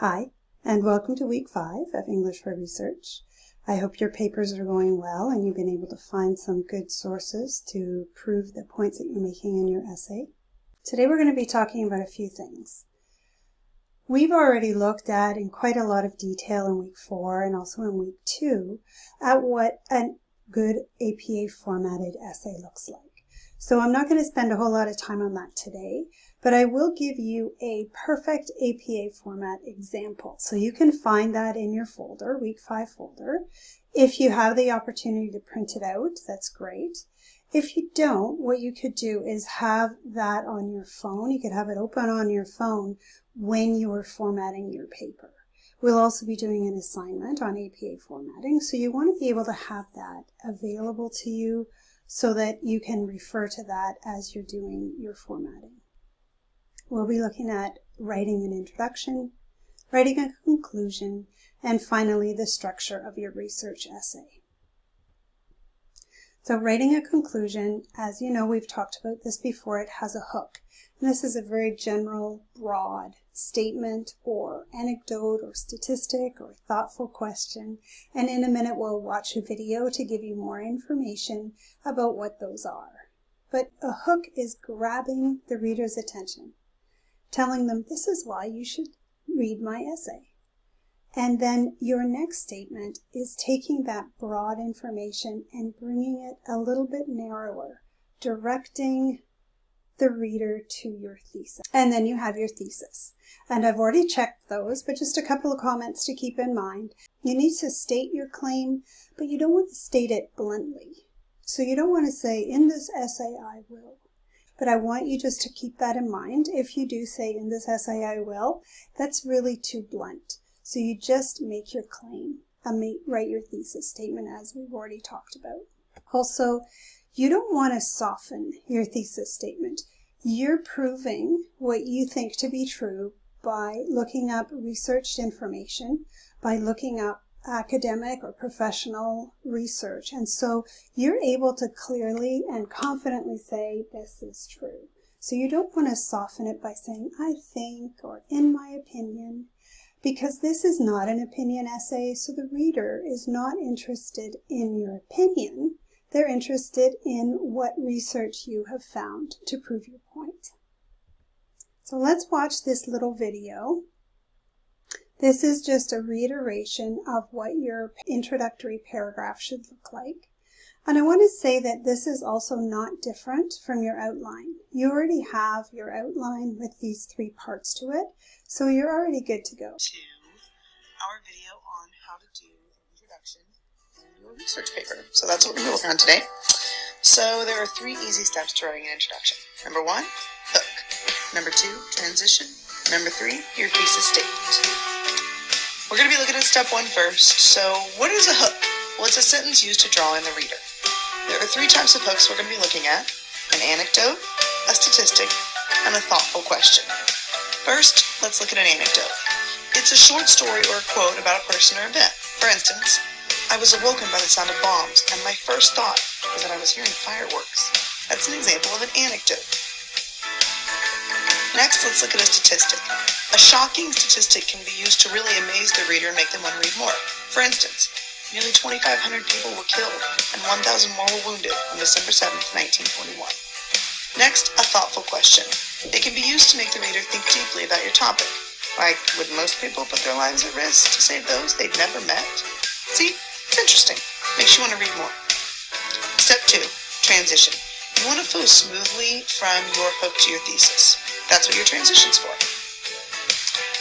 Hi, and welcome to week 5 of English for Research. I hope your papers are going well and you've been able to find some good sources to prove the points that you're making in your essay. Today we're going to be talking about a few things. We've already looked at in quite a lot of detail in week 4 and also in week 2 at what a good APA formatted essay looks like. So I'm not going to spend a whole lot of time on that today, but I will give you a perfect APA format example. So you can find that in your folder, week 5 folder. If you have the opportunity to print it out, that's great. If you don't, what you could do is have that on your phone. You could have it open on your phone when you are formatting your paper. We'll also be doing an assignment on APA formatting, so you want to be able to have that available to you so that you can refer to that as you're doing your formatting. We'll be looking at writing an introduction, writing a conclusion, and finally the structure of your research essay. So writing a conclusion, as you know, we've talked about this before, it has a hook. And this is a very general, broad statement or anecdote or statistic or thoughtful question. And in a minute, we'll watch a video to give you more information about what those are. But a hook is grabbing the reader's attention, telling them this is why you should read my essay. And then your next statement is taking that broad information and bringing it a little bit narrower, directing the reader to your thesis. And then you have your thesis. And I've already checked those, but just a couple of comments to keep in mind. You need to state your claim, but you don't want to state it bluntly. So you don't want to say, in this essay I will. But I want you just to keep that in mind. If you do say, in this essay I will, that's really too blunt. So you just make your claim, write your thesis statement as we've already talked about. Also, you don't want to soften your thesis statement. You're proving what you think to be true by looking up researched information, by looking up academic or professional research. And so you're able to clearly and confidently say, this is true. So you don't want to soften it by saying, I think, or in my opinion, because this is not an opinion essay, so the reader is not interested in your opinion. They're interested in what research you have found to prove your point. So let's watch this little video. This is just a reiteration of what your introductory paragraph should look like. And I want to say that this is also not different from your outline. You already have your outline with these 3 parts to it, so you're already good to go. To our video on how to do an introduction in your research paper. So that's what we're going to work on today. So there are 3 easy steps to writing an introduction. Number 1, hook. Number 2, transition. Number 3, your thesis statement. We're going to be looking at step 1 first. So what is a hook? Well, it's a sentence used to draw in the reader. There are 3 types of hooks we're going to be looking at: an anecdote, a statistic, and a thoughtful question. First, let's look at an anecdote. It's a short story or a quote about a person or event. For instance, I was awoken by the sound of bombs, and my first thought was that I was hearing fireworks. That's an example of an anecdote. Next, let's look at a statistic. A shocking statistic can be used to really amaze the reader and make them want to read more. For instance, nearly 2,500 people were killed and 1,000 more were wounded on December 7, 1941. Next, a thoughtful question. It can be used to make the reader think deeply about your topic. Like, would most people put their lives at risk to save those they'd never met? See, it's interesting. Makes you want to read more. Step 2, transition. You want to flow smoothly from your hook to your thesis. That's what your transition's for.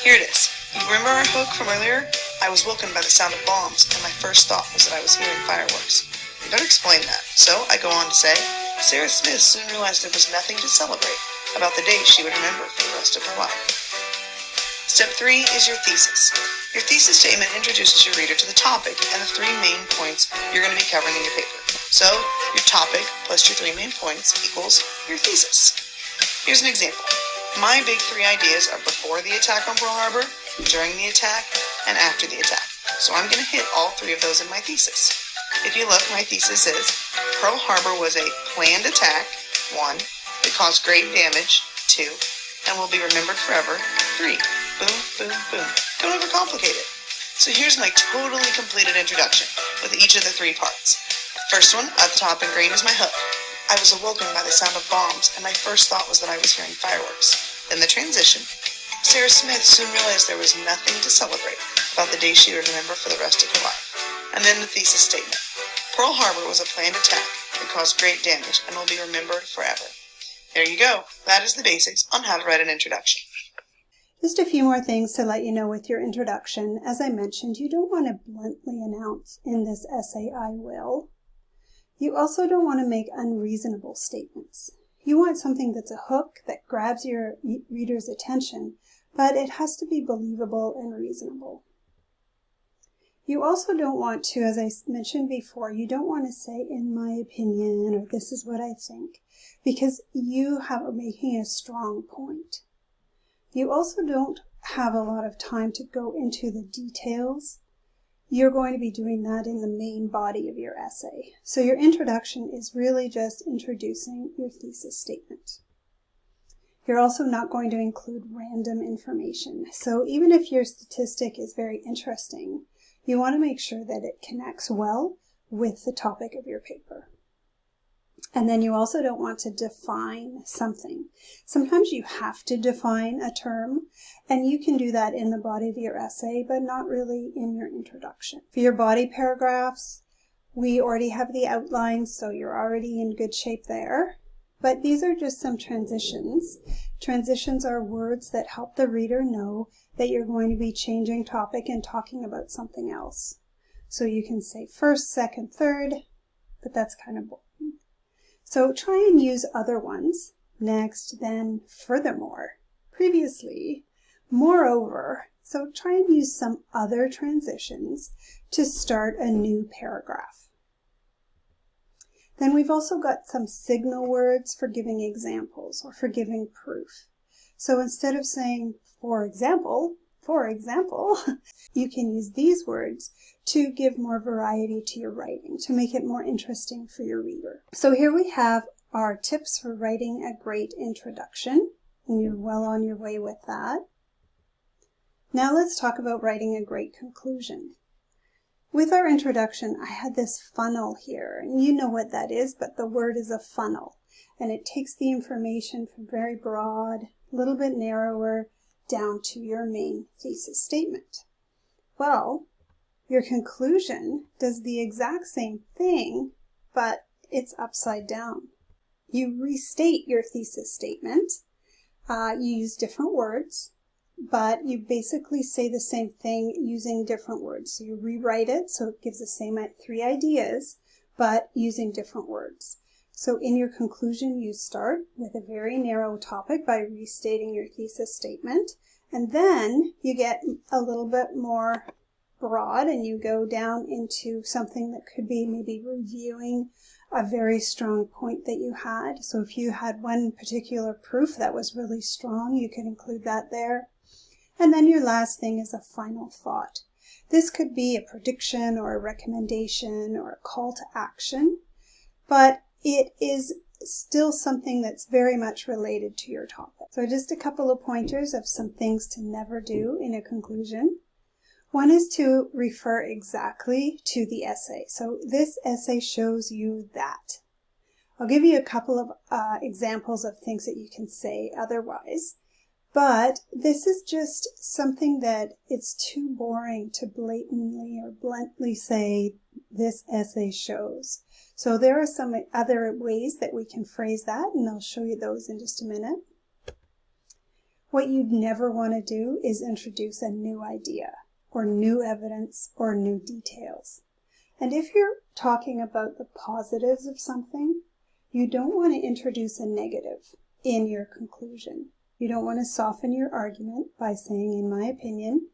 Here it is. You remember our hook from earlier? I was woken by the sound of bombs, and my first thought was that I was hearing fireworks. You better explain that. So I go on to say, Sarah Smith soon realized there was nothing to celebrate about the day she would remember for the rest of her life. Step 3 is your thesis. Your thesis statement introduces your reader to the topic and the 3 main points you're going to be covering in your paper. So your topic plus your 3 main points equals your thesis. Here's an example. My big 3 ideas are before the attack on Pearl Harbor, during the attack, and after the attack. So I'm going to hit all 3 of those in my thesis. If you look, my thesis is Pearl Harbor was a planned attack, 1, that caused great damage, 2, and will be remembered forever, 3. Boom, boom, boom. Don't overcomplicate it. So here's my totally completed introduction with each of the 3 parts. First one, at the top in green, is my hook. I was awoken by the sound of bombs, and my first thought was that I was hearing fireworks. Then the transition. Sarah Smith soon realized there was nothing to celebrate about the day she would remember for the rest of her life. And then the thesis statement. Pearl Harbor was a planned attack that caused great damage and will be remembered forever. There you go. That is the basics on how to write an introduction. Just a few more things to let you know with your introduction. As I mentioned, you don't want to bluntly announce in this essay, "I will." You also don't want to make unreasonable statements. You want something that's a hook that grabs your reader's attention, but it has to be believable and reasonable. You also don't want to, as I mentioned before, you don't want to say, "in my opinion," or "this is what I think," because you are making a strong point. You also don't have a lot of time to go into the details. You're going to be doing that in the main body of your essay. So your introduction is really just introducing your thesis statement. You're also not going to include random information. So even if your statistic is very interesting, you want to make sure that it connects well with the topic of your paper. And then you also don't want to define something. Sometimes you have to define a term, and you can do that in the body of your essay, but not really in your introduction. For your body paragraphs, we already have the outlines, so you're already in good shape there. But these are just some transitions. Transitions are words that help the reader know that you're going to be changing topic and talking about something else. So you can say first, second, third, but that's kind of boring. So try and use other ones. Next, then, furthermore, previously, moreover. So try and use some other transitions to start a new paragraph. Then we've also got some signal words for giving examples or for giving proof. So instead of saying, for example, you can use these words to give more variety to your writing, to make it more interesting for your reader. So here we have our tips for writing a great introduction, and you're well on your way with that. Now let's talk about writing a great conclusion. With our introduction, I had this funnel here, and you know what that is, but the word is a funnel, and it takes the information from very broad, a little bit narrower, down to your main thesis statement. Well, your conclusion does the exact same thing, but it's upside down. You restate your thesis statement. You use different words, but you basically say the same thing using different words. So you rewrite it so it gives the same 3 ideas, but using different words. So in your conclusion, you start with a very narrow topic by restating your thesis statement, and then you get a little bit more broad and you go down into something that could be maybe reviewing a very strong point that you had. So if you had one particular proof that was really strong, you could include that there. And then your last thing is a final thought. This could be a prediction or a recommendation or a call to action, but it is still something that's very much related to your topic. So just a couple of pointers of some things to never do in a conclusion. One is to refer exactly to the essay. So this essay shows you that. I'll give you a couple of examples of things that you can say otherwise. But this is just something that it's too boring to blatantly or bluntly say this essay shows. So there are some other ways that we can phrase that, and I'll show you those in just a minute. What you'd never want to do is introduce a new idea or new evidence or new details. And if you're talking about the positives of something, you don't want to introduce a negative in your conclusion. You don't want to soften your argument by saying, "in my opinion,"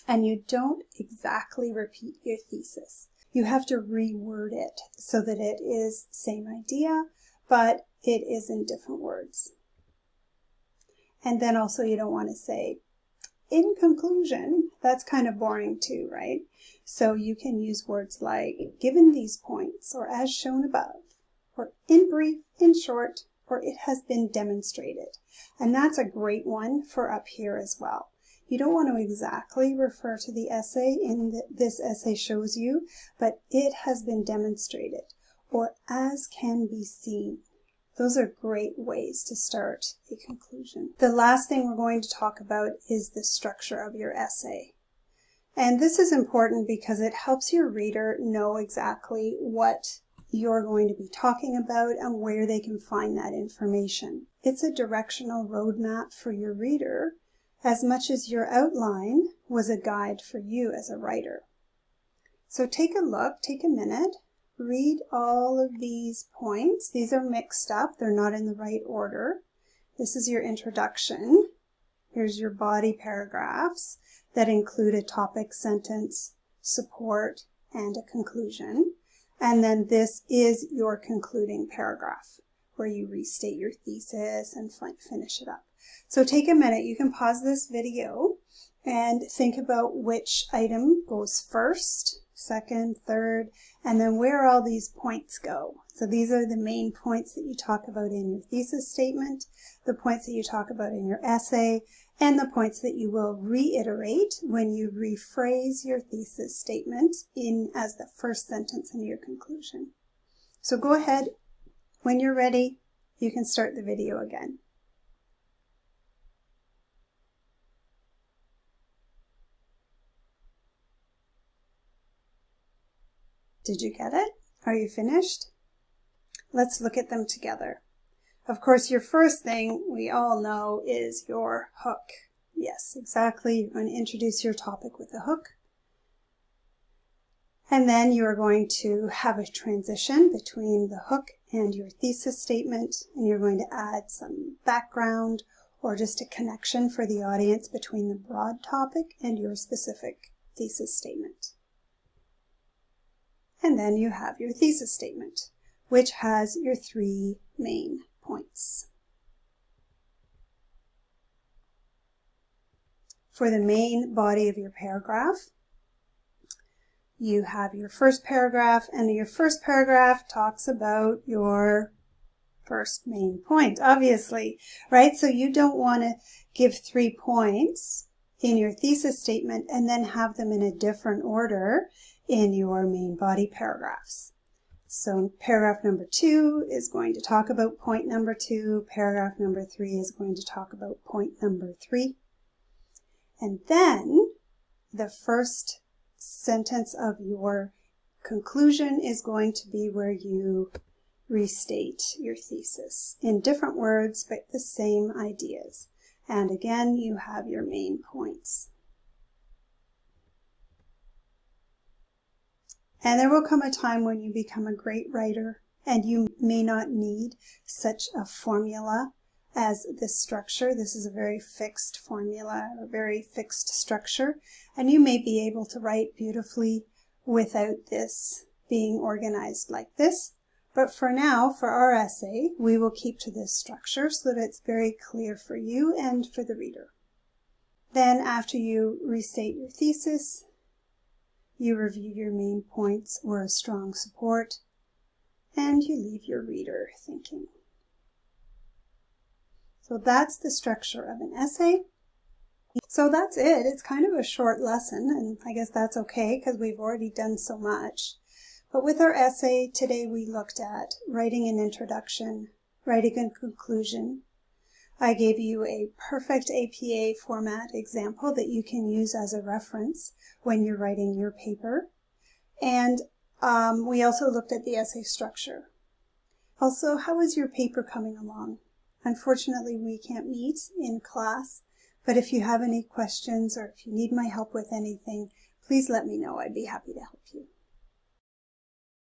and you don't exactly repeat your thesis. You have to reword it so that it is the same idea, but it is in different words. And then also you don't want to say, "in conclusion." That's kind of boring too, right? So you can use words like "given these points," or "as shown above," or "in brief," "in short," or "it has been demonstrated." And that's a great one for up here as well. You don't want to exactly refer to the essay this essay shows you, but it has been demonstrated, or as can be seen. Those are great ways to start a conclusion. The last thing we're going to talk about is the structure of your essay. And this is important because it helps your reader know exactly what you're going to be talking about and where they can find that information. It's a directional roadmap for your reader as much as your outline was a guide for you as a writer. So take a look, take a minute, read all of these points. These are mixed up, they're not in the right order. This is your introduction. Here's your body paragraphs that include a topic, sentence, support, and a conclusion. And then this is your concluding paragraph where you restate your thesis and finish it up. So take a minute, you can pause this video and think about which item goes first, second, third, and then where all these points go. So these are the main points that you talk about in your thesis statement, the points that you talk about in your essay, and the points that you will reiterate when you rephrase your thesis statement as the first sentence in your conclusion. So go ahead, when you're ready, you can start the video again. Did you get it? Are you finished? Let's look at them together. Of course, your first thing we all know is your hook. Yes, exactly. You're going to introduce your topic with a hook. And then you're going to have a transition between the hook and your thesis statement, and you're going to add some background or just a connection for the audience between the broad topic and your specific thesis statement. And then you have your thesis statement, which has your 3 main points. For the main body of your paragraph, you have your first paragraph, and your first paragraph talks about your first main point, obviously, right? So you don't want to give 3 points in your thesis statement and then have them in a different order in your main body paragraphs. So paragraph number 2 is going to talk about point number 2. Paragraph number 3 is going to talk about point number 3. And then the first sentence of your conclusion is going to be where you restate your thesis in different words, but the same ideas. And again, you have your main points. And there will come a time when you become a great writer and you may not need such a formula as this structure. This is a very fixed formula, a very fixed structure, and you may be able to write beautifully without this being organized like this. But for now, for our essay, we will keep to this structure so that it's very clear for you and for the reader. Then after you restate your thesis, you review your main points or a strong support, and you leave your reader thinking. So that's the structure of an essay. So that's it. It's kind of a short lesson, and I guess that's okay because we've already done so much. But with our essay today, we looked at writing an introduction, writing a conclusion. I gave you a perfect APA format example that you can use as a reference when you're writing your paper. And we also looked at the essay structure. Also, how is your paper coming along? Unfortunately, we can't meet in class, but if you have any questions or if you need my help with anything, please let me know. I'd be happy to help you.